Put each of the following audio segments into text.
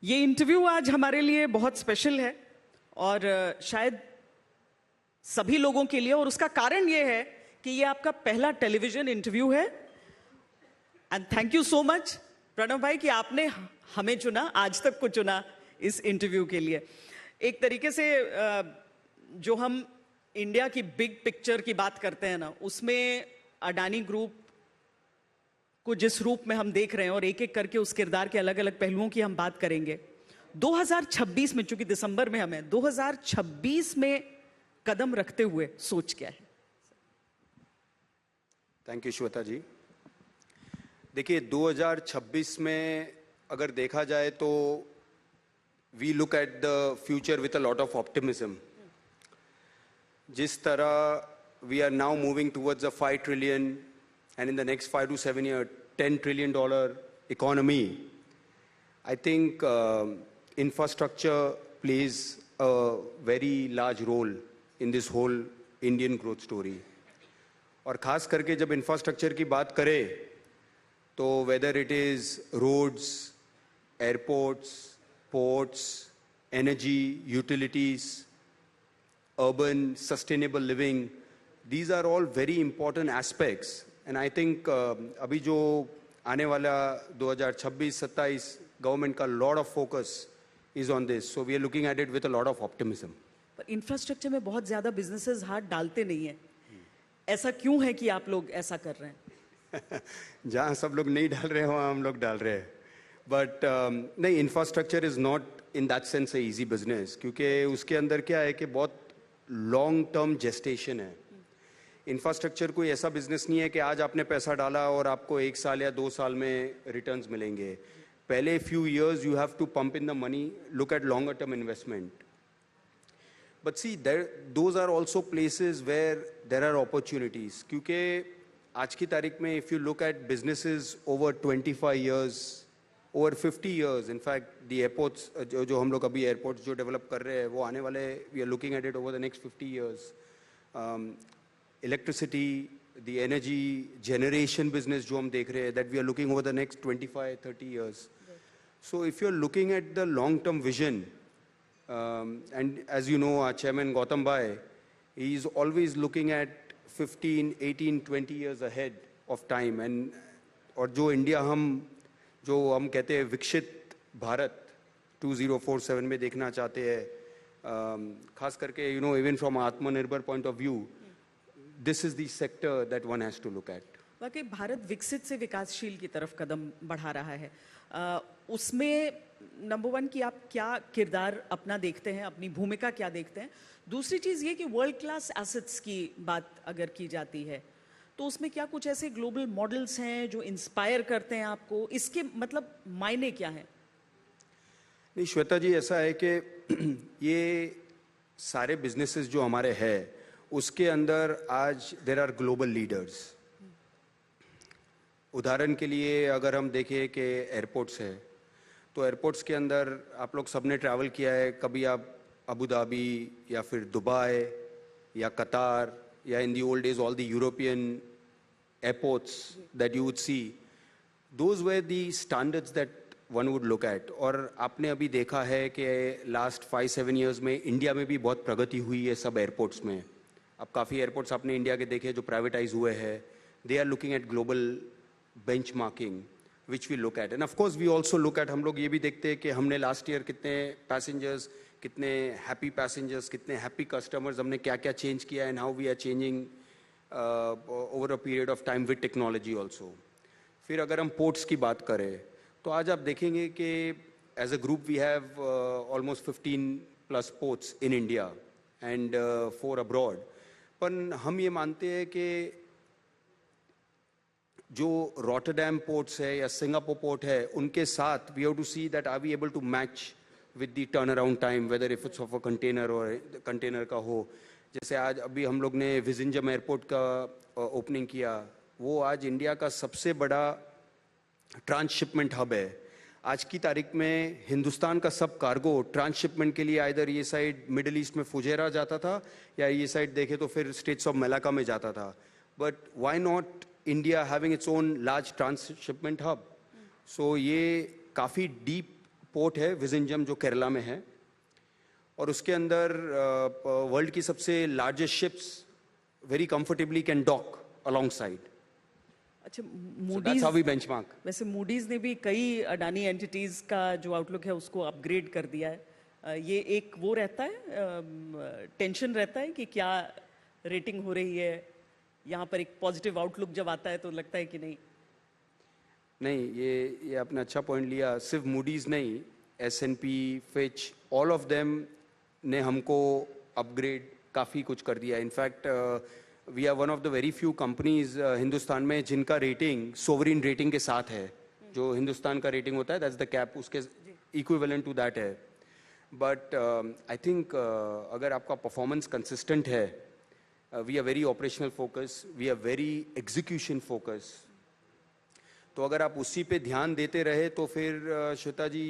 ये इंटरव्यू आज हमारे लिए बहुत स्पेशल है और शायद सभी लोगों के लिए, और उसका कारण ये है कि ये आपका पहला टेलीविजन इंटरव्यू है। And thank you so much Pranav भाई कि आपने हमें चुना, आज तक को चुना इस इंटरव्यू के लिए। एक तरीके से जो हम इंडिया की बिग पिक्चर की बात करते हैं ना, उसमें अडानी ग्रुप को जिस रूप में हम देख रहे हैं और एक एक करके उस किरदार के अलग अलग पहलुओं की हम बात करेंगे। 2026 में, चूंकि दिसंबर में हमें 2026 में कदम रखते हुए सोच क्या है? Thank you Shweta ji. देखिए 2026 में अगर देखा जाए तो we look at the future with a lot of optimism. जिस तरह we are now moving towards a 5 trillion and in the next 5 to 7 years, $10 trillion economy, I think infrastructure plays a very large role in this whole Indian growth story. और खास करके जब infrastructure की बात करें तो whether it is roads, airports, ports, energy, utilities, urban, sustainable living, these are all very important aspects. And I think अभी जो आने वाला 2026-27 गवर्नमेंट का lot of focus is on this. So we are looking at it with a lot of optimism. पर infrastructure में बहुत ज्यादा businesses हाथ डालते नहीं है, ऐसा क्यों है कि आप लोग ऐसा कर रहे हैं? जहाँ सब लोग नहीं डाल रहे हैं वहाँ हम लोग डाल रहे हैं। बट नहीं, infrastructure is not in that sense a easy business, क्योंकि उसके अंदर क्या है कि बहुत लॉन्ग टर्म जेस्टेशन है। इंफ्रास्ट्रक्चर कोई ऐसा बिजनेस नहीं है कि आज आपने पैसा डाला और आपको 1 साल या 2 साल में रिटर्न्स मिलेंगे। पहले few years you have to pump in the money, look at longer term investment. But see those are also places where there are opportunities, क्योंकि आज की तारीख में if you look at businesses over 25 years, over 50 years, in fact the airports जो हम लोग अभी airports जो डेवलप कर रहे हैं वो आने वाले, we are looking at it over the next 50 years. Electricity, the energy generation business जो हम देख रहे हैं, that we are looking over the next 25-30 years. So if you're looking at the long-term vision, and as you know, our chairman Gautam Bhai, he is always looking at 15, 18, 20 years ahead of time. And और जो India जो हम कहते हैं विकसित भारत 2047 में देखना चाहते हैं, खास करके you know, even from आत्मनिर्भर point of view, this is the sector that one has to look at. वाकई भारत विकसित से विकासशील की तरफ कदम बढ़ा रहा है। उसमें नंबर 1 कि आप क्या किरदार अपना देखते हैं, अपनी भूमिका क्या देखते हैं। दूसरी चीज़ ये कि वर्ल्ड क्लास एसेट्स की बात अगर की जाती है तो उसमें क्या कुछ ऐसे ग्लोबल मॉडल्स हैं जो इंस्पायर करते हैं आपको? इसके मतलब मायने क्या हैं? नहीं श्वेता जी, ऐसा है कि ये सारे बिजनेसेस जो हमारे हैं उसके अंदर आज देर आर ग्लोबल लीडर्स। उदाहरण के लिए अगर हम देखें कि एयरपोर्ट्स है, तो एयरपोर्ट्स के अंदर आप लोग सबने ट्रैवल किया है, कभी आप अबू धाबी या फिर दुबई या कतार या in the old days all the European airports that you would see, those were the standards that one would look at. और आपने अभी देखा है कि लास्ट 5-7 ईयर्स में इंडिया में भी बहुत प्रगति हुई है सब एयरपोर्ट्स में। अब काफ़ी एयरपोर्ट्स आपने इंडिया के देखे जो प्राइवेटाइज हुए हैं, they are looking at global benchmarking which we look at. And of course we also look at, हम लोग ये भी देखते हैं कि हमने लास्ट ईयर कितने पैसेंजर्स, कितने हैप्पी पैसेंजर्स, कितने हैप्पी कस्टमर्स, हमने क्या क्या चेंज किया and how we are changing over a period of time with technology also. फिर अगर हम पोर्ट्स की बात करें तो आज आप देखेंगे कि as a group we have almost 15+ ports in India and 4 abroad. पर हम ये मानते हैं कि जो रॉटरडैम पोर्ट्स है या सिंगापुर पोर्ट है, उनके साथ we have to see that are we able to match with the turn around time, whether if it's of a container और कंटेनर का हो। जैसे आज अभी हम लोग ने विजिंजम एयरपोर्ट का ओपनिंग किया, वो आज इंडिया का सबसे बड़ा ट्रांसशिपमेंट हब है। आज की तारीख में हिंदुस्तान का सब कार्गो ट्रांसशिपमेंट के लिए आइदर ये साइड मिडिल ईस्ट में फुजेरा जाता था या ये साइड देखे तो फिर स्टेट्स ऑफ मलाका में जाता था। But why not India having its own large transshipment hub? So ये काफ़ी डीप पोर्ट है विजिंजम जो केरला में है, और उसके अंदर वर्ल्ड की सबसे largest ships very comfortably can dock alongside. अच्छा, So that's how we benchmark. वैसे मूडीज ने भी कई अडानी एंटिटीज का जो आउटलुक है उसको अपग्रेड कर दिया है. ये एक वो रहता है, टेंशन रहता है कि क्या रेटिंग हो रही है, यहाँ पर एक पॉजिटिव आउटलुक जब आता है तो लगता है कि नहीं. नहीं, ये आपने अच्छा पॉइंट लिया. सिर्फ मूडीज नहीं, S&P, Fitch, all of them ने हमको अपग्रेड काफ़ी कुछ कर दिया. In fact we are one of the very few companies Hindustan में जिनका रेटिंग सोवरिन रेटिंग के साथ है. जो हिंदुस्तान का रेटिंग होता है दैट्स द कैप, उसके इक्विवेलेंट टू दैट है. बट आई थिंक अगर आपका परफॉर्मेंस कंसिस्टेंट है, we are very operational focus, we are very execution focus. तो अगर आप उसी पे ध्यान देते रहे तो फिर Shweta ji,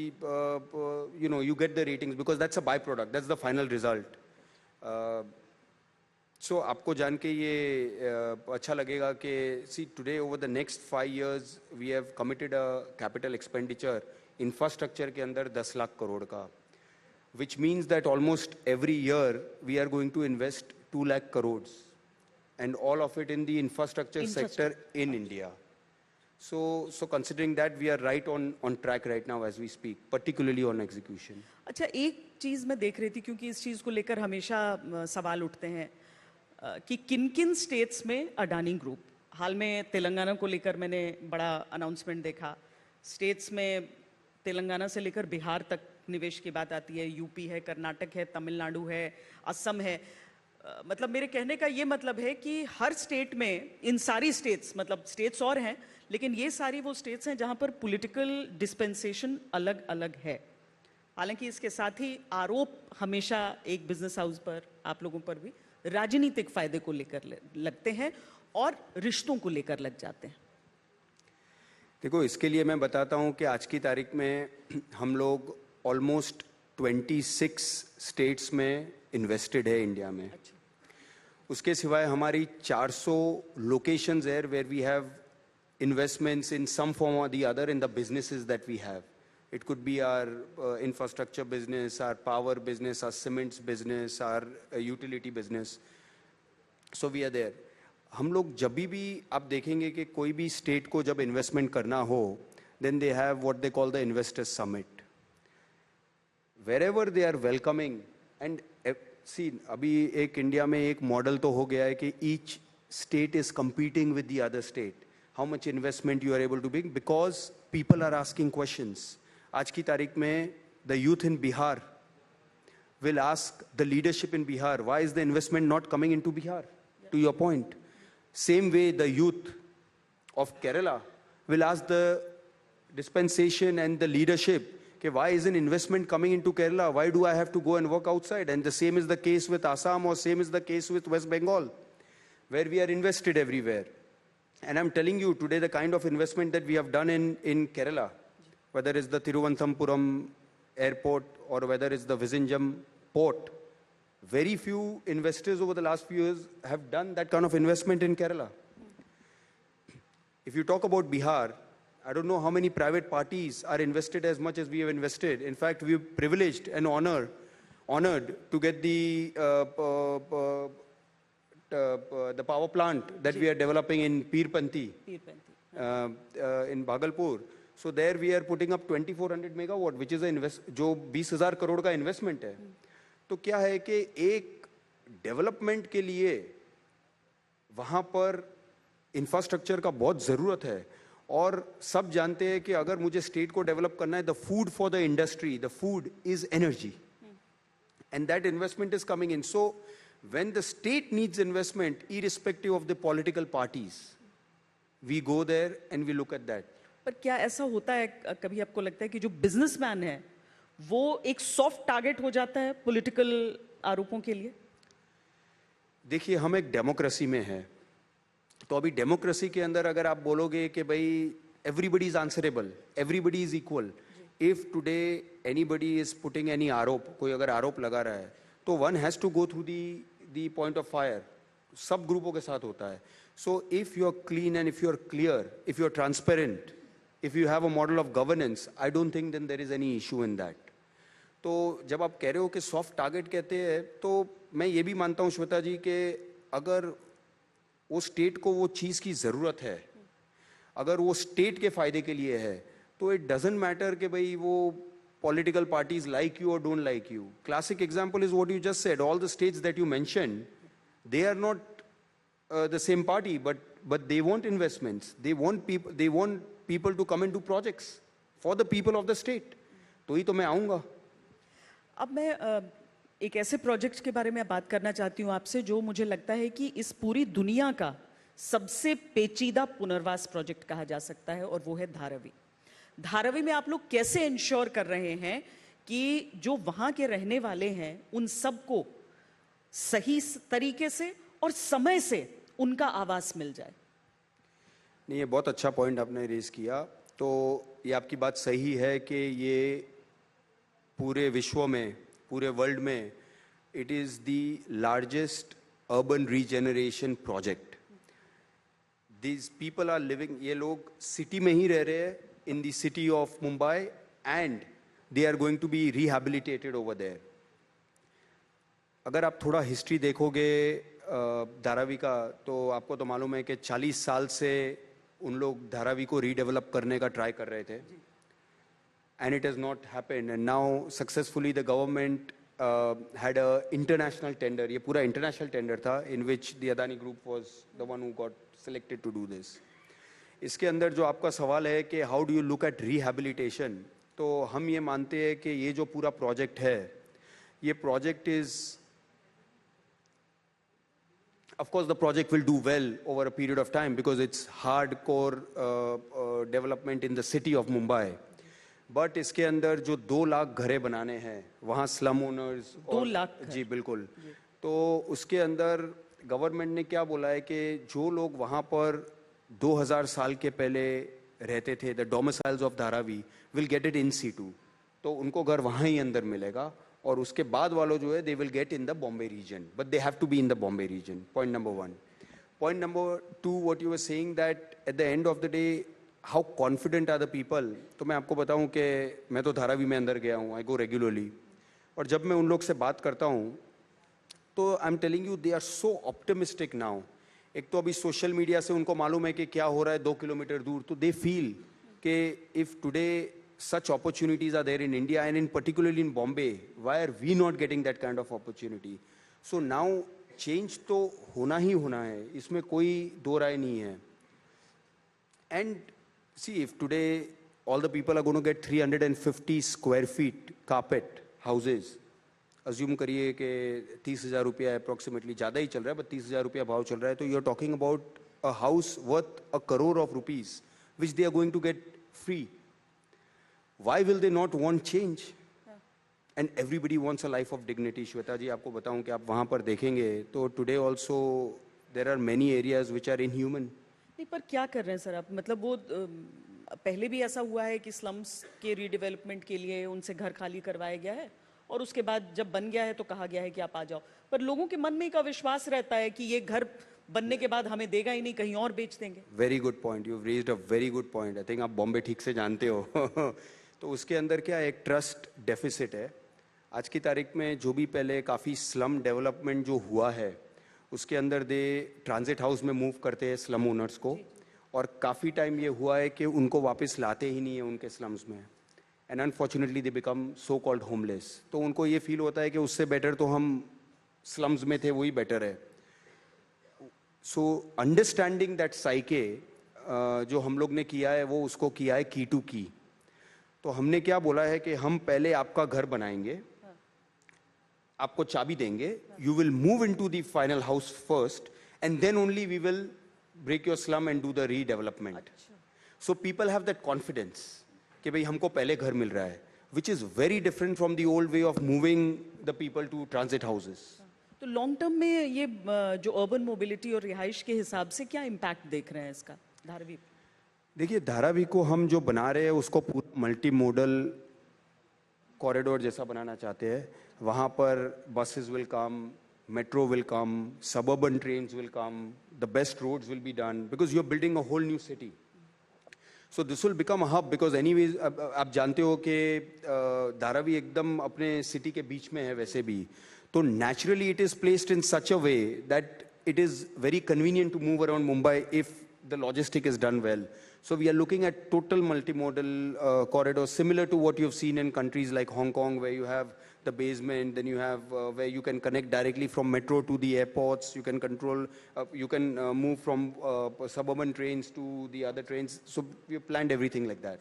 you know, you get the ratings because that's a byproduct, that's the final result. So आपको जान के ये अच्छा लगेगा कि see today over the next 5 years we have committed a capital expenditure infrastructure के अंदर 10 लाख करोड़ का, which means that almost every year we are going to invest 2 lakh crores, and all of it in the infrastructure sector in India. So considering that, we are right on track right now as we speak, particularly on execution. अच्छा, एक चीज़ मैं देख रही थी क्योंकि इस चीज़ को लेकर हमेशा सवाल उठते हैं कि किन किन स्टेट्स में अडानी ग्रुप. हाल में तेलंगाना को लेकर मैंने बड़ा अनाउंसमेंट देखा. स्टेट्स में तेलंगाना से लेकर बिहार तक निवेश की बात आती है. यूपी है, कर्नाटक है, तमिलनाडु है, असम है. मतलब मेरे कहने का ये मतलब है कि हर स्टेट में, इन सारी स्टेट्स, मतलब स्टेट्स और हैं लेकिन ये सारी वो स्टेट्स हैं जहां पर पॉलिटिकल डिस्पेंसेशन अलग अलग है. हालांकि इसके साथ ही आरोप हमेशा एक बिजनेस हाउस पर, आप लोगों पर भी राजनीतिक फायदे को लेकर लगते हैं और रिश्तों को लेकर लग जाते हैं. देखो, इसके लिए मैं बताता हूँ कि आज की तारीख में हम लोग ऑलमोस्ट 26 स्टेट्स में इन्वेस्टेड है इंडिया में. अच्छा. उसके सिवाय हमारी 400 लोकेशंस है where we have investments in some form or the other in the businesses that we have. It could be our infrastructure business, our power business, our cements business, our utility business. So we are there. हम लोग जब भी आप देखेंगे कि कोई भी state को जब इन्वेस्टमेंट करना हो, then they have what they call the investors summit. Wherever they are welcoming, and see, अभी एक इंडिया में एक मॉडल तो हो गया है कि each state is competing with the other state. How much investment you are able to bring, because people are asking questions. आज की तारीख में the youth in Bihar will ask the leadership in Bihar, why is the investment not coming into Bihar? To your point. Same way the youth of Kerala will ask the dispensation and the leadership, okay, why isn't investment coming into Kerala? Why do I have to go and work outside? And the same is the case with Assam, or same is the case with West Bengal, where we are invested everywhere. And I'm telling you today, the kind of investment that we have done in Kerala, whether it's the Thiruvananthapuram airport or whether it's the Vizinjam port, very few investors over the last few years have done that kind of investment in Kerala. If you talk about Bihar, I don't know how many private parties are invested as much as we have invested. In fact, we are privileged and honored to get the power plant that we are developing in Peerpanti, in Bhagalpur. So there we are putting up 2400 megawatt, which is जो 20,000 करोड़ का investment है. तो क्या है कि एक development के लिए वहाँ पर इंफ्रास्ट्रक्चर का बहुत ज़रूरत है. और सब जानते हैं कि अगर मुझे स्टेट को डेवलप करना है, the food for the industry, the food is energy, and that investment is coming in. So when the state needs investment, irrespective of the political parties, we go there and we look at that. पर क्या ऐसा होता है कभी आपको लगता है कि जो बिजनेसमैन है वो एक सॉफ्ट टारगेट हो जाता है पॉलिटिकल आरोपों के लिए? देखिए, हम एक डेमोक्रेसी में है, तो अभी डेमोक्रेसी के अंदर अगर आप बोलोगे कि भाई everybody is answerable, everybody is equal, if today anybody is putting any आरोप, कोई अगर आरोप लगा रहा है, तो one has to go through the point of fire. सब ग्रुपों के साथ होता है. So if you are clean and if you are clear, if you are transparent, If you have a model of governance, I don't think then there is any issue in that. तो जब आप कह रहे हो कि soft target कहते हैं, तो मैं ये भी मानता हूँ श्वेता जी कि अगर वो स्टेट को वो चीज़ की ज़रूरत है, अगर वो स्टेट के फ़ायदे के लिए है, तो इट डजेंट मैटर कि भाई वो political parties like you or don't like you. Classic example is what you just said. All the states that you mentioned, they are not the same party, but they want investments. They want people to come into projects for the people of the state. तो ही तो मैं आऊँगा. अब मैं एक ऐसे project के बारे में बात करना चाहती हूँ आपसे जो मुझे लगता है कि इस पूरी दुनिया का सबसे पेचीदा पुनर्वास प्रोजेक्ट कहा जा सकता है, और वो है धारावी. धारावी में आप लोग कैसे इंश्योर कर रहे हैं कि जो वहां के रहने वाले हैं उन सबको सही तरीके से और समय से उनका आवास मिल जाए? नहीं, ये बहुत अच्छा पॉइंट आपने रेज किया. तो ये आपकी बात सही है कि ये पूरे विश्व में, पूरे वर्ल्ड में, it is the largest urban regeneration project. These people are living, ये लोग सिटी में ही रह रहे हैं, in the city of Mumbai, and they are going to be rehabilitated over there. अगर आप थोड़ा हिस्ट्री देखोगे धारावी का, तो आपको तो मालूम है कि 40 साल से उन लोग धारावी को रीडेवलप करने का ट्राई कर रहे थे, and it has not happened. And now successfully the government had a international tender. ये पूरा international tender था, in which the Adani Group was the one who got selected to do this. इसके अंदर जो आपका सवाल है कि how do you look eight rehabilitation, तो हम ये मानते हैं कि ये जो पूरा प्रोजेक्ट है, ये project is, of course the project will do well over a period of time because it's hard core development in the city of Mumbai. But इसके अंदर जो 2 लाख घरें बनाने हैं वहाँ स्लम ओनर्स, 2 लाख? जी बिल्कुल. तो उसके अंदर गवर्नमेंट ने क्या बोला है कि जो लोग वहाँ पर 2000 साल के पहले रहते थे, the domiciles of Dharavi will get it in situ. तो उनको घर वहाँ ही अंदर मिलेगा, और उसके बाद वालों जो है they will get in the Bombay region, but they have to be in the Bombay region. Point number 1. Point number 2, what you were saying that at the end of the day how confident are the people. तो मैं आपको बताऊं कि मैं तो धारावी में अंदर गया हूँ, आई गो रेगुलरली, और जब मैं उन लोग से बात करता हूँ तो I am telling you they are so optimistic now. एक तो अभी सोशल मीडिया से उनको मालूम है कि क्या हो रहा है 2 किलोमीटर दूर, तो दे फील कि if today such opportunities are there in India and in particularly in Bombay, why are we not getting that kind of opportunity. So now change तो होना ही होना है, इसमें कोई दो राय नहीं है. And see, if today all the people are going to get 350 square feet carpet houses, assume करिए कि 30,000 रुपया अप्रॉक्सीमेटली, ज़्यादा ही चल रहा है, बट 30,000 रुपया भाव चल रहा है, तो you are talking about a house worth $1 crore rupees which they are going to get free. Why will they not want change? And everybody wants a life of dignity. Shweta ji, आपको बताऊं कि आप वहाँ पर देखेंगे तो today also there are many areas which are inhuman. नहीं, पर क्या कर रहे हैं सर आप? मतलब वो पहले भी ऐसा हुआ है कि स्लम्स के रीडेवलपमेंट के लिए उनसे घर खाली करवाया गया है, और उसके बाद जब बन गया है तो कहा गया है कि आप आ जाओ, पर लोगों के मन में एक अविश्वास रहता है कि ये घर बनने के बाद हमें देगा ही नहीं, कहीं और बेच देंगे. Very good point, you raised a very good point. I think आप बॉम्बे ठीक से जानते हो. तो उसके अंदर क्या एक ट्रस्ट डेफिसिट है. आज की तारीख में जो भी पहले काफ़ी स्लम डेवलपमेंट जो हुआ है, उसके अंदर दे ट्रांजिट हाउस में मूव करते हैं स्लम ओनर्स को, और काफ़ी टाइम ये हुआ है कि उनको वापस लाते ही नहीं है उनके स्लम्स में, and unfortunately they become so called homeless. तो उनको ये फील होता है कि उससे बेटर तो हम स्लम्स में थे, वही बेटर है. सो अंडरस्टैंडिंग दैट साइके जो हम लोग ने किया है, वो उसको किया है की टू की. तो हमने क्या बोला है कि हम पहले आपका घर बनाएंगे, आपको चाबी देंगे, you will move in to the final house first, and then only we will break your slum and do the redevelopment. So people have that confidence कि भाई हमको पहले घर मिल रहा है, which is very different from the old way of moving the people to transit houses. तो long term में ये जो अर्बन मोबिलिटी और रिहाइश के हिसाब से क्या इम्पैक्ट देख रहे हैं इसका धारावी? देखिए, धारावी को हम जो बना रहे हैं उसको पूरा मल्टी मोडल कॉरिडोर जैसा बनाना चाहते हैं. वहाँ पर buses will come, metro will come, suburban trains will come, the best roads will be done, because you are building a whole new city. So this will become a hub because anyways आप जानते हो कि धारावी एकदम अपने city के बीच में है वैसे भी, तो naturally it is placed in such a way that it is very convenient to move around Mumbai if the logistic is done well. So we are looking at total multimodal corridors similar to what you've seen in countries like Hong Kong, where you have the basement, then you have where you can connect directly from metro to the airports, you can control, you can move from suburban trains to the other trains. So we have planned everything like that.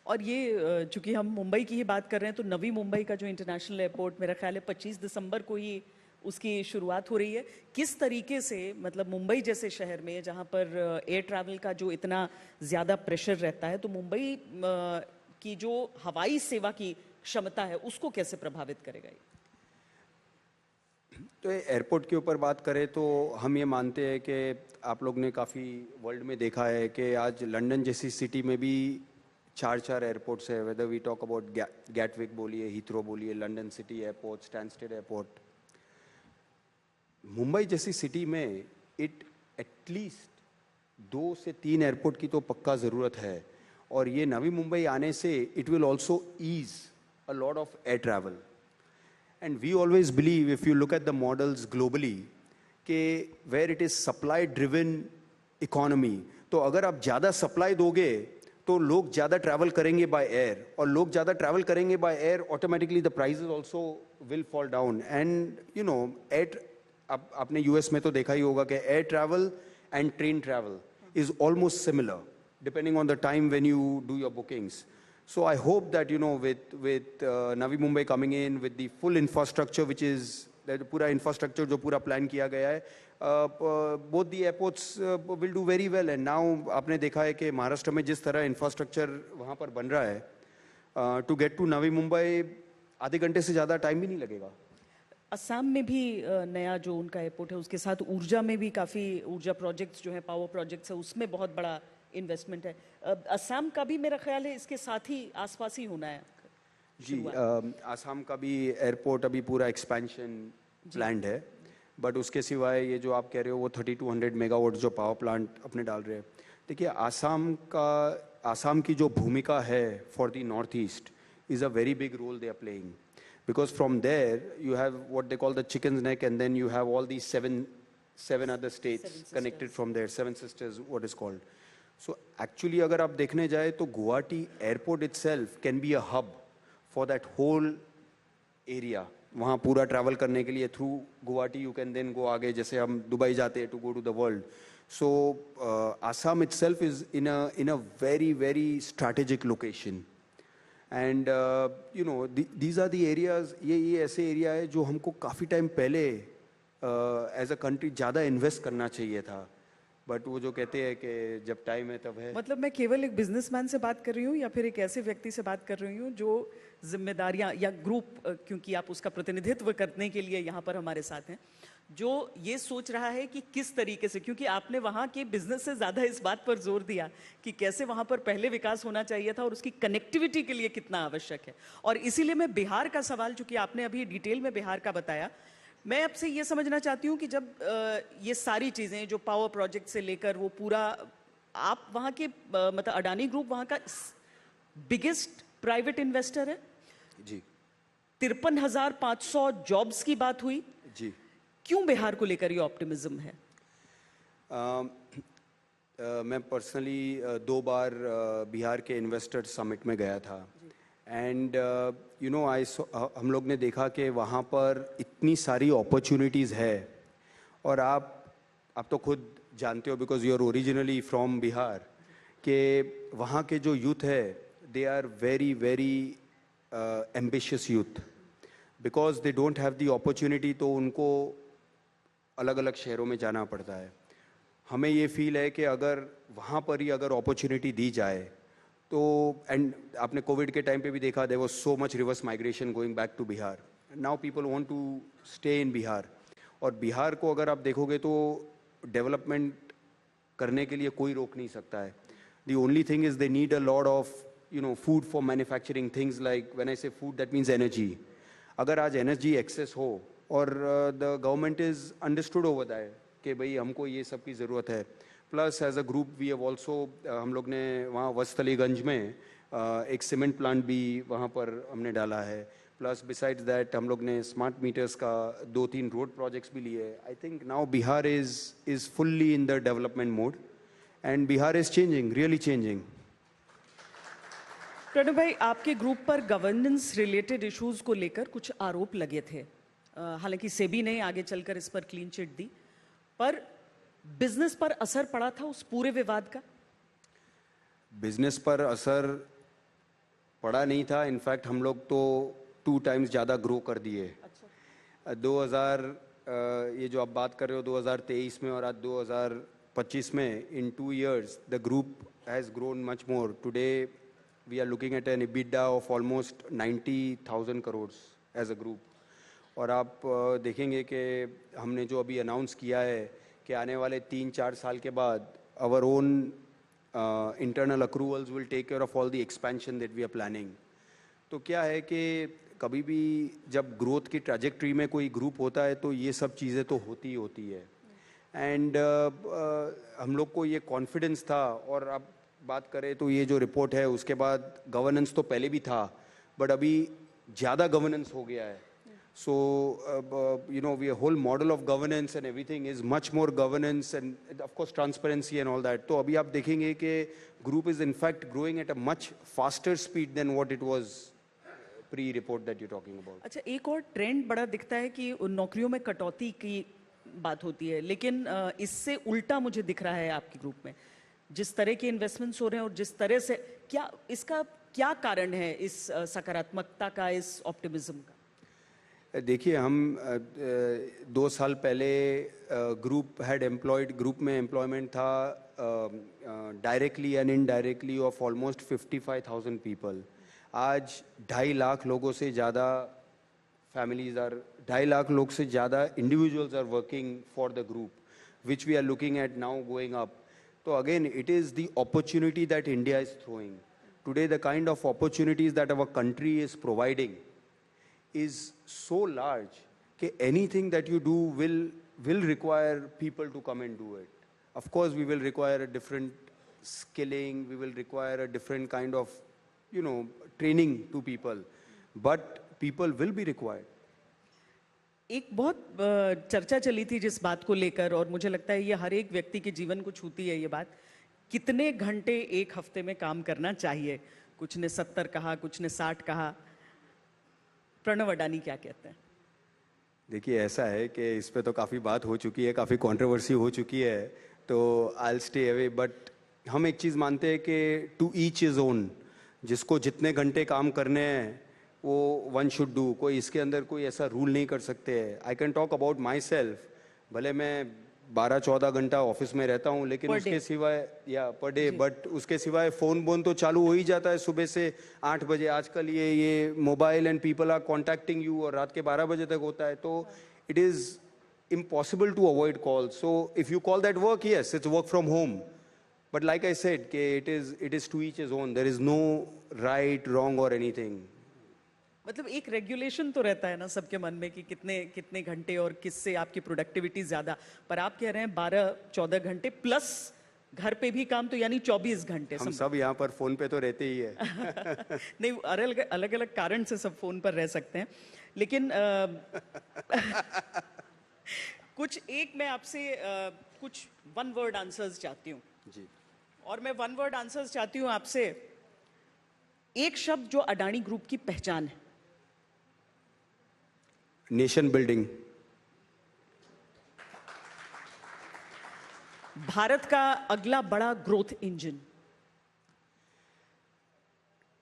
और ये चूंकि हम मुंबई की ही बात कर रहे हैं तो नवी मुंबई का जो इंटरनेशनल एयरपोर्ट मेरा ख्याल है 25 दिसंबर को ही उसकी शुरुआत हो रही है। किस तरीके से मतलब मुंबई जैसे शहर में जहां पर एयर ट्रैवल का जो इतना ज़्यादा प्रेशर रहता है, तो मुंबई की जो हवाई सेवा की क्षमता है उसको कैसे प्रभावित करेगा ये? तो एयरपोर्ट के ऊपर बात करें तो हम ये मानते हैं कि आप लोग ने काफ़ी वर्ल्ड में देखा है कि आज लंदन जैसी सिटी में भी 4 एयरपोर्ट्स है, whether we talk about Gatwick बोलिए, हीथ्रो बोलिए, London City Airport, Stansted Airport. Mumbai जैसी सिटी में एटलीस्ट 2 से 3 एयरपोर्ट की तो पक्का ज़रूरत है, और ये नवी मुंबई आने से it will also ease a lot of air travel. And we always believe, if you look at the models globally, कि where it is supply driven economy, तो अगर आप ज़्यादा सप्लाई दोगे तो लोग ज़्यादा ट्रैवल करेंगे बाय एयर, और लोग ज़्यादा ट्रैवल करेंगे by air, automatically the prices also will fall down. And you no air, आपने यूएस में तो देखा ही होगा कि air travel and train travel is almost similar depending on the time when you do your bookings. So I hope that, you know, with Navi Mumbai coming in with the full infrastructure, which is the पूरा infrastructure जो पूरा plan किया गया है, both the airports will do very well. And now आपने देखा है कि महाराष्ट्र में जिस तरह infrastructure वहाँ पर बन रहा है, to get to Navi Mumbai आधे घंटे से ज़्यादा टाइम भी नहीं लगेगा. असम में भी नया जो उनका एयरपोर्ट है, उसके साथ ऊर्जा में भी काफ़ी ऊर्जा प्रोजेक्ट्स जो है, पावर प्रोजेक्ट्स है, उसमें बहुत बड़ा इन्वेस्टमेंट है। असम का भी मेरा ख्याल है इसके साथ ही आसपास ही होना है जी। असम का भी एयरपोर्ट अभी पूरा एक्सपेंशन प्लान्ड है, बट उसके सिवाय ये जो आप कह रहे हो वो 3200 मेगावाट जो पावर प्लांट अपने डाल रहे हैं। देखिए आसाम की जो भूमिका है for the North East is a very big role they are playing, because from there you have what they call the chicken's neck, and then you have all these seven other states connected from there, 7 sisters what is called. So actually अगर आप देखने जाए तो Guwahati airport itself can be a hub for that whole area. वहाँ पूरा travel करने के लिए through Guwahati you can then go आगे, जैसे हम दुबई जाते हैं to go to the world. So Assam itself is in a very very strategic location. And you know these are the areas, ये ऐसे एरिया है जो हमको काफ़ी टाइम पहले एज अ कंट्री ज़्यादा इन्वेस्ट करना चाहिए था, बट वो जो कहते हैं कि जब टाइम है तब है। मतलब मैं केवल एक बिजनेसमैन से बात कर रही हूँ या फिर एक ऐसे व्यक्ति से बात कर रही हूँ जो जिम्मेदारियाँ या ग्रुप, क्योंकि आप उसका प्रतिनिधित्व करने के लिए यहाँ पर हमारे साथ हैं, जो ये सोच रहा है कि किस तरीके से, क्योंकि आपने वहाँ के बिजनेस से ज़्यादा इस बात पर जोर दिया कि कैसे वहाँ पर पहले विकास होना चाहिए था और उसकी कनेक्टिविटी के लिए कितना आवश्यक है। और इसीलिए मैं बिहार का सवाल, चूंकि आपने अभी डिटेल में बिहार का बताया, मैं आपसे ये समझना चाहती हूँ कि जब ये सारी चीज़ें जो पावर प्रोजेक्ट से लेकर वो पूरा, आप वहाँ के मतलब अडानी ग्रुप वहाँ का बिगेस्ट प्राइवेट इन्वेस्टर है जी। 53,500 जॉब्स की बात हुई जी। क्यों बिहार को लेकर ये ऑप्टिमिज्म है? मैं पर्सनली 2 बार बिहार के इन्वेस्टर समिट में गया था, एंड यू नो हम लोग ने देखा कि वहाँ पर इतनी सारी अपॉर्चुनिटीज़ है, और आप तो खुद जानते हो because you are originally from Bihar, कि वहाँ के जो यूथ है they are very very ambitious youth, because they don't have the opportunity, तो उनको अलग अलग शहरों में जाना पड़ता है। हमें ये फील है कि अगर वहाँ पर ही अगर अपॉर्चुनिटी दी जाए तो, एंड आपने कोविड के टाइम पे भी देखा, there was so much reverse migration going back to Bihar, now people want to stay in Bihar. और बिहार को अगर आप देखोगे तो डेवलपमेंट करने के लिए कोई रोक नहीं सकता है। The only thing is they need a lot of you know food for manufacturing things, like when I से फूड दैट मीन्स एनर्जी। अगर आज एनर्जी एक्सेस हो और the government is understood over that कि भाई हमको ये सब की ज़रूरत है, plus as a group we have also, हम लोग ने वहाँ वत्सलीगंज में एक सीमेंट प्लांट भी वहाँ पर हमने डाला है। प्लस बिसाइड्स दैट हम लोग ने स्मार्ट मीटर्स का 2-3 रोड प्रोजेक्ट्स भी लिए। I think now Bihar is fully in the development mode and Bihar is changing, really changing. Pranav भाई, आपके ग्रुप पर गवर्नेंस रिलेटेड इश्यूज को लेकर कुछ आरोप लगे थे। हालांकि सेबी ने आगे चलकर इस पर क्लीन चिट दी, पर बिजनेस पर असर पड़ा था उस पूरे विवाद का? बिजनेस पर असर पड़ा नहीं था। इनफैक्ट हम लोग तो 2 टाइम्स ज़्यादा ग्रो कर दिए। अच्छा। 2000 ये जो आप बात कर रहे हो 2023 में और आज 2025 में, in 2 years the group has grown much more. Today we are looking at an EBITDA of almost 90,000 crores as a group. और आप देखेंगे कि हमने जो अभी अनाउंस किया है कि आने वाले 3-4 साल के बाद our own internal accruals will take care of all the expansion that we are planning. तो क्या है कि कभी भी जब ग्रोथ की ट्रैजेक्टरी में कोई ग्रुप होता है तो ये सब चीज़ें तो होती ही होती है। एंड हम लोग को ये कॉन्फिडेंस था। और अब बात करें तो ये जो रिपोर्ट है उसके बाद गवर्नेंस तो पहले भी था, बट अभी ज़्यादा गवर्नेंस हो गया है। So, we a whole model of governance and everything is much more governance and of course transparency and all that. तो अभी आप देखेंगे कि group is in fact growing at a much faster speed than what it was pre-report that you're talking about. अच्छा, एक और trend बड़ा दिखता है कि उन नौकरियों में कटौती की बात होती है, लेकिन इससे उल्टा मुझे दिख रहा है आपके ग्रुप में। जिस तरह के इन्वेस्टमेंट्स हो रहे हैं और जिस तरह से, क्या इसका क्या कारण है, इस सकारात्मकता का, इस ऑप्टिमिज्म का? देखिए, हम 2 साल पहले ग्रुप में एम्प्लॉयमेंट था directly and indirectly of almost 55,000 people. आज 2.5 लाख लोगों से ज़्यादा फैमिलीज आर 2.5 लाख लोग से ज़्यादा individuals are working for the group, which we are looking at now going up. तो again it is the opportunity that India is throwing today, the kind of opportunities that our country is providing is so large that anything that you do will require people to come and do it. Of course, we will require a different skilling, we will require a different kind of, training to people, but people will be required. एक बहुत चर्चा चली थी जिस बात को लेकर, और मुझे लगता है ये हर एक व्यक्ति के जीवन को छूती है ये बात, कितने घंटे एक हफ्ते में काम करना चाहिए। कुछ ने 70 कहा, कुछ ने 60 कहा। प्रणव अडानी क्या कहते हैं? देखिए, ऐसा है कि इस पे तो काफ़ी बात हो चुकी है, काफ़ी कंट्रोवर्सी हो चुकी है, तो I will stay away. But हम एक चीज़ मानते हैं कि टू ईच इज़ ओन, जिसको जितने घंटे काम करने हैं वो वन शुड डू। कोई इसके अंदर कोई ऐसा रूल नहीं कर सकते हैं। I can talk about my self, भले मैं 12-14 घंटा ऑफिस में रहता हूँ, लेकिन उसके सिवाय पर डे, बट उसके सिवाय फ़ोन तो चालू हो ही जाता है सुबह से 8 बजे। आजकल ये mobile and people are contacting you, और रात के 12 बजे तक होता है। तो it is impossible to avoid call. So if you call that work, yes, it's work from home, but like I said कि it is to each is own, there is no right wrong और anything. मतलब एक regulation तो रहता है ना सबके मन में कि कितने घंटे और किससे आपकी प्रोडक्टिविटी ज्यादा, पर आप कह रहे हैं 12-14 घंटे प्लस घर पे भी काम, तो यानी 24 घंटे। हम सब यहाँ पर फोन पे तो रहते ही है। नहीं, अलग अलग कारण से सब फोन पर रह सकते हैं, लेकिन मैं आपसे कुछ 1 word आंसर्स चाहती हूँ जी। और मैं 1 word आंसर्स चाहती हूँ आपसे। एक शब्द जो अडानी ग्रुप की पहचान है। Nation building. भारत का अगला बड़ा growth engine.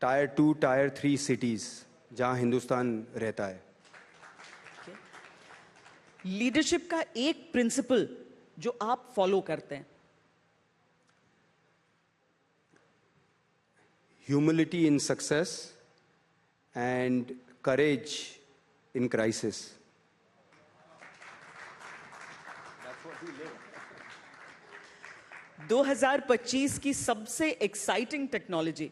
Tier 2, Tier 3 cities जहां हिंदुस्तान रहता है। लीडरशिप का एक प्रिंसिपल जो आप फॉलो करते हैं। Humility in success and courage in crisis. 2025 की सबसे exciting technology.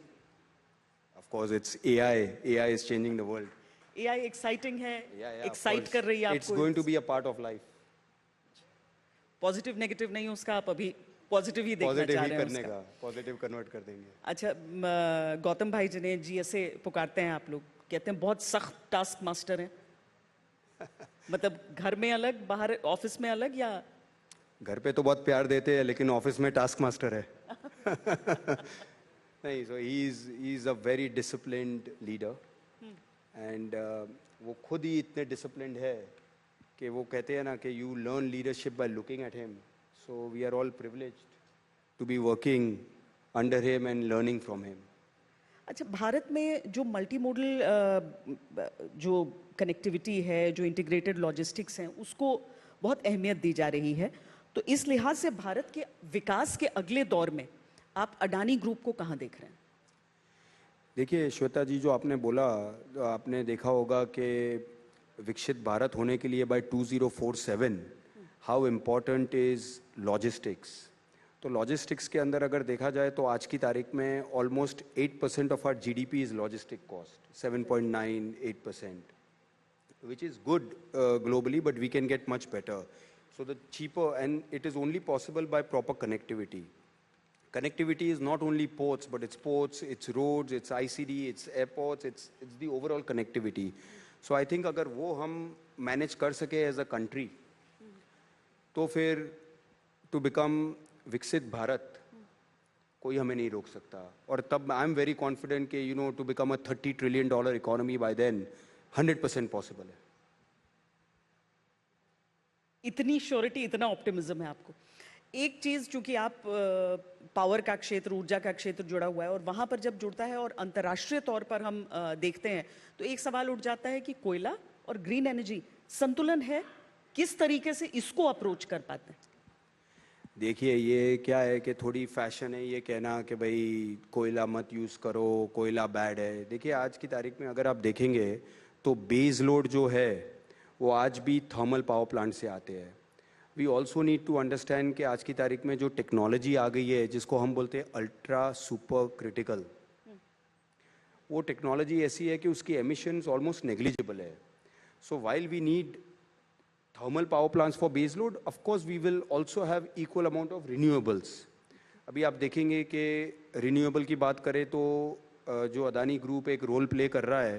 Of course it's AI. AI is changing the world. AI exciting है, एक्साइट कर रही है आपको? It's going to be a part of life. Positive negative नहीं, उसका आप अभी पॉजिटिव ही देखना पॉजिटिव चाह ही रहे हैं करने उसका। का, पॉजिटिव कन्वर्ट कर देंगे। अच्छा, गौतम भाई जिन्हें जी ऐसे पुकारते हैं आप लोग, कहते हैं बहुत सख्त टास्क मास्टर हैं। मतलब घर में अलग, बाहर ऑफिस में अलग, या घर पे तो बहुत प्यार देते हैं, लेकिन ऑफिस में टास्क मास्टर है। नहीं, so he is a very disciplined leader and वो खुद ही इतने डिसिप्लिन्ड है कि वो कहते हैं ना कि you learn leadership by looking at him. So we are all privileged to be working under him and learning from him. अच्छा, भारत में जो मल्टी मॉडल जो कनेक्टिविटी है, जो इंटीग्रेटेड लॉजिस्टिक्स हैं, उसको बहुत अहमियत दी जा रही है। तो इस लिहाज से भारत के विकास के अगले दौर में आप अडानी ग्रुप को कहाँ देख रहे हैं? देखिए श्वेता जी, जो आपने बोला, आपने देखा होगा कि विकसित भारत होने के लिए by 2047 how important is logistics. तो लॉजिस्टिक्स के अंदर अगर देखा जाए तो आज की तारीख में almost 8% of our GDP is logistic cost, 7.98%, which is good globally, but we can get much better. So the cheaper, and it is only possible by proper connectivity. Connectivity is not only ports, but it's ports, it's roads, it's ICD, it's airports, it's the overall connectivity. So I think अगर वो हम manage कर सके as a country, तो फिर to become विकसित भारत कोई हमें नहीं रोक सकता। और तब आई एम वेरी कॉन्फिडेंट कि you know to become a $30 trillion economy by then 100% possible है। इतनी श्योरिटी, इतना ऑप्टिमिज्म है आपको। एक चीज़, चूंकि आप पावर का क्षेत्र, ऊर्जा का क्षेत्र जुड़ा हुआ है, और वहाँ पर जब जुड़ता है और अंतर्राष्ट्रीय तौर पर हम देखते हैं, तो एक सवाल उठ जाता है कि कोयला और ग्रीन एनर्जी संतुलन है, किस तरीके से इसको अप्रोच कर पाते हैं? देखिए, ये क्या है कि थोड़ी फैशन है ये कहना कि भाई कोयला मत यूज़ करो, कोयला बैड है। देखिए आज की तारीख में अगर आप देखेंगे तो बेस लोड जो है वो आज भी थर्मल पावर प्लांट से आते हैं। We also need to understand कि आज की तारीख में जो टेक्नोलॉजी आ गई है, जिसको हम बोलते हैं अल्ट्रा सुपर क्रिटिकल, वो टेक्नोलॉजी ऐसी है कि उसकी एमिशंस ऑलमोस्ट नेग्लिजिबल है। So while we need thermal power plants for base load, of course we will also have equal amount of renewables. अभी आप देखेंगे कि रिन्यूएबल की बात करें तो जो अदानी ग्रुप एक रोल प्ले कर रहा है,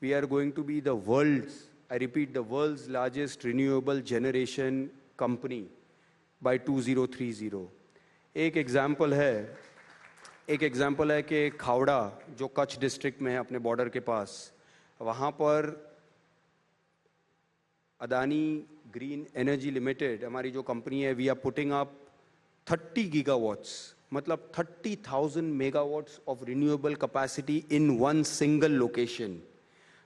we are going to be the world's, I repeat, the world's largest renewable generation company by 2030। एक एग्जाम्पल है कि खावड़ा जो कच्छ डिस्ट्रिक्ट में है अपने बॉर्डर के पास, वहाँ पर अदानी ग्रीन एनर्जी लिमिटेड हमारी जो कंपनी है, we are putting up 30 gigawatts, मतलब 30,000 megawatts of renewable capacity in one single location.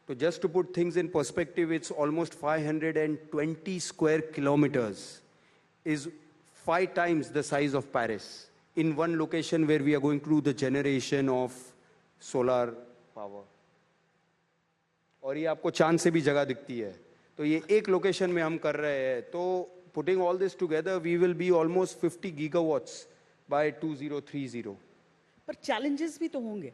तो just to put things in perspective, it's almost 520 square kilometres, is 5 times the size of Paris in one location where we are going to do the generation of solar power. और ये आपको चांद से भी जगह दिखती है, तो ये एक लोकेशन में हम कर रहे हैं। तो putting all this together we will be almost 50 gigawatts by 2030। पर चैलेंजेस भी तो होंगे।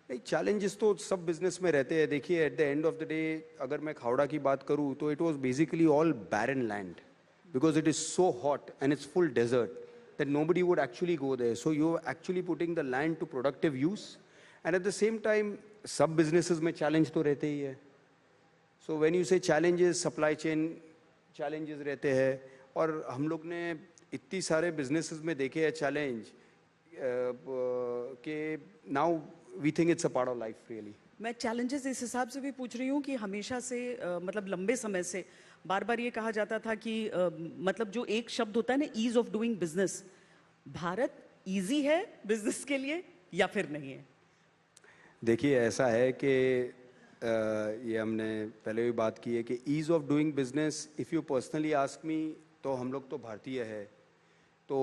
नहीं, चैलेंजेस तो सब बिजनेस में रहते हैं। देखिए at the end of the day अगर मैं खावड़ा की बात करूँ तो it was basically all barren land, because it is so hot and it's full desert that nobody would actually go there. So you're actually putting the land to productive use, and at the same time सब businesses में challenge तो रहते ही है। So when you say challenges, supply chain challenges रहते हैं, और हम लोग ने इतनी सारे businesses में देखे हैं challenge कि now we think it's a part of life really. मैं चैलेंजेस इस हिसाब से भी पूछ रही हूँ कि हमेशा से मतलब लंबे समय से बार बार ये कहा जाता था कि मतलब जो एक शब्द होता है ना, ईज ऑफ डूइंग बिजनेस, भारत इजी है बिजनेस के लिए या फिर नहीं है? देखिए ऐसा है कि ये हमने पहले भी बात की है कि ease of doing business, if you personally ask me, तो हम लोग तो भारतीय है, तो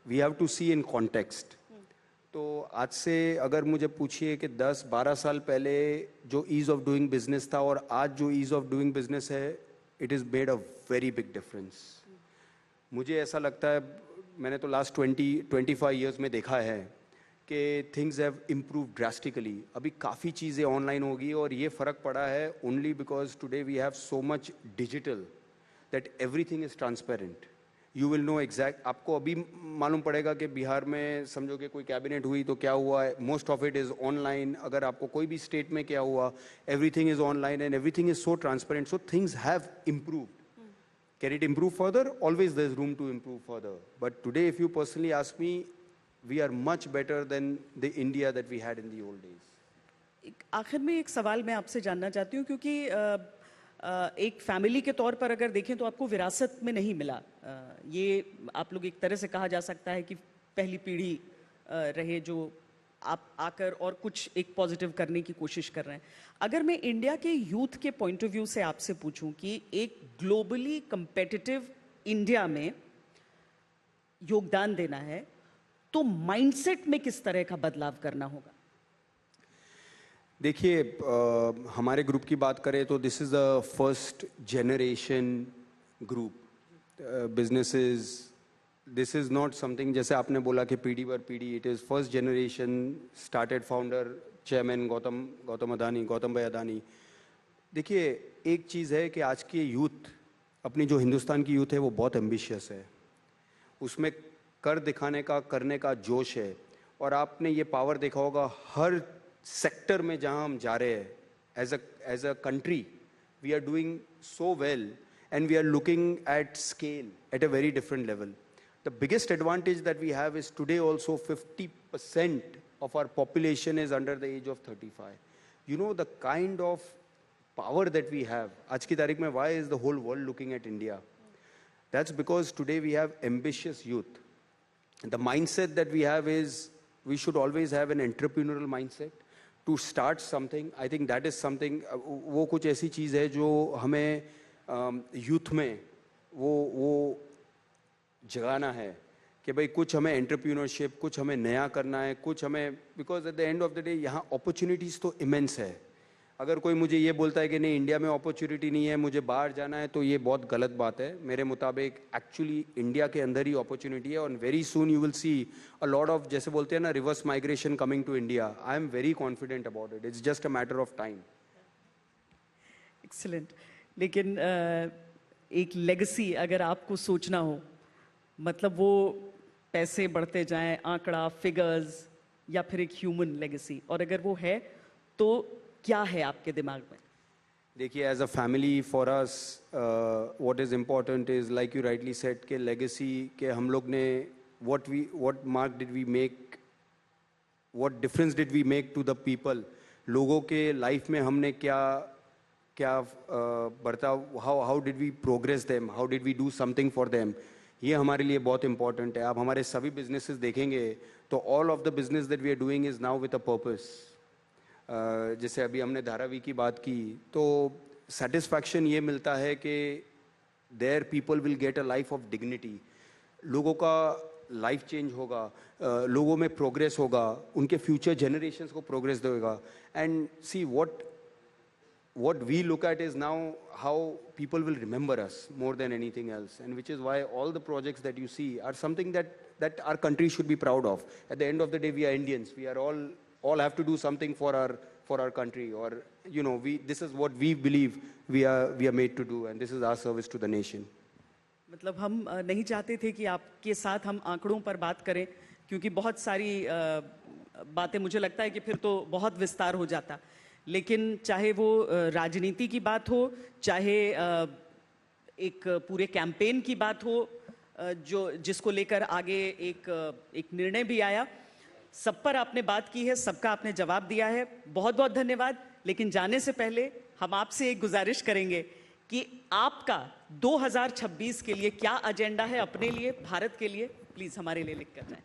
we have to see in context. तो आज से अगर मुझे पूछिए कि 10-12 साल पहले जो ईज़ ऑफ डूइंग बिजनेस था और आज जो ईज़ ऑफ डूइंग बिजनेस है, it is made a very big difference. मुझे ऐसा लगता है, मैंने तो लास्ट 20-25 ईयर्स में देखा है कि थिंग्स हैव इम्प्रूव ड्रास्टिकली। अभी काफ़ी चीज़ें ऑनलाइन होगी और ये फ़र्क पड़ा है only because today we have so much digital that everything is transparent. You will know exact, आपको अभी मालूम पड़ेगा कि बिहार में समझो कि कोई कैबिनेट हुई तो क्या हुआ है, most of it is online. अगर आपको कोई भी स्टेट में क्या हुआ, everything is online and everything is so transparent, so things have improved. Can it improve further? Always there's room to improve further. But today, if you personally ask me, we are much better than the India that we had in the old days. आखिर में एक सवाल मैं आपसे जानना चाहती हूँ, क्योंकि एक फैमिली के तौर पर अगर देखें तो आपको विरासत में नहीं मिला. ये आप लोग एक तरह से कहा जा सकता है कि पहली पीढ़ी रहे जो आप आकर और कुछ एक पॉजिटिव करने की कोशिश कर रहे हैं. अगर मैं इंडिया के यूथ के पॉइंट ऑफ व्यू से आपसे पूछूं कि एक ग्लोबली कंपेटिटिव इंडिया में योगदान देना है तो माइंडसेट में किस तरह का बदलाव करना होगा? देखिए, हमारे ग्रुप की बात करें तो this is the first generation group. Businesses, this is not something जैसे आपने बोला कि पीढ़ी पर पीढ़ी, it is first generation started founder chairman Gautam भाई अदानी. देखिए, एक चीज़ है कि आज की यूथ, अपनी जो हिंदुस्तान की यूथ है वो बहुत एम्बिशियस है, उसमें कर दिखाने का, करने का जोश है. और आपने ये पावर देखा होगा हर सेक्टर में जहां हम जा रहे हैं. As a country we are doing so well and we are looking at scale at a very different level. The biggest advantage that we have is today also 50% of our population is under the age of 35. You know the kind of power that we have. आज की तारीख में why is the whole world looking at India? That's because today we have ambitious youth. The mindset that we have is we should always have an entrepreneurial mindset to start something. I think that is something, वो कुछ ऐसी चीज़ है जो हमें youth में वो जगाना है कि भाई कुछ हमें एंटरप्रेन्योरशिप, कुछ हमें नया करना है, कुछ हमें, because at the end of the day यहाँ अपॉर्चुनिटीज़ तो इमेंस है. अगर कोई मुझे ये बोलता है कि नहीं इंडिया में अपॉर्चुनिटी नहीं है, मुझे बाहर जाना है, तो ये बहुत गलत बात है. मेरे मुताबिक एक्चुअली इंडिया के अंदर ही अपॉर्चुनिटी है. और very soon you will see a lot of, जैसे बोलते हैं ना, reverse migration coming to India. I am very confident about it. It's just a matter of time. Excellent. लेकिन एक लेगेसी अगर आपको सोचना हो, मतलब वो पैसे बढ़ते जाएं, आंकड़ा, फिगर्स, या फिर एक ह्यूमन लेगेसी, और अगर वो है तो क्या है आपके दिमाग में? देखिए, as a family for us what is important is like you rightly said के लेगेसी के हम लोग ने what mark did we make, what difference did we make to the people. लोगों के लाइफ में हमने क्या बर्ताव, how did we progress them, how did we do something for them. ये हमारे लिए बहुत इंपॉर्टेंट है. आप हमारे सभी बिजनेसेस देखेंगे तो all of the business that we are doing is now with a purpose. जैसे अभी हमने धारावी की बात की तो सेटिस्फैक्शन ये मिलता है कि their people will get a life of dignity. लोगों का लाइफ चेंज होगा, लोगों में प्रोग्रेस होगा, उनके फ्यूचर जनरेशन्स को प्रोग्रेस देगा. And see what we look at is now how people will remember us more than anything else, and which is why all the projects that you see are something that our country should be proud of. At the end of the day, we are Indians. We are all have to do something for our country, or you know, this is what we believe we are made to do, and this is our service to the nation. मतलब हम नहीं चाहते थे कि आपके साथ हम आंकड़ों पर बात करें, क्योंकि बहुत सारी बातें मुझे लगता है कि फिर तो बहुत विस्तार हो जाता. लेकिन चाहे वो राजनीति की बात हो, चाहे एक पूरे कैंपेन की बात हो, जिसको लेकर आगे एक निर्णय भी आया, सब पर आपने बात की है, सबका आपने जवाब दिया है. बहुत बहुत धन्यवाद. लेकिन जाने से पहले हम आपसे एक गुजारिश करेंगे कि आपका 2026 के लिए क्या एजेंडा है अपने लिए, भारत के लिए, प्लीज हमारे लिए लिख कर जाएं.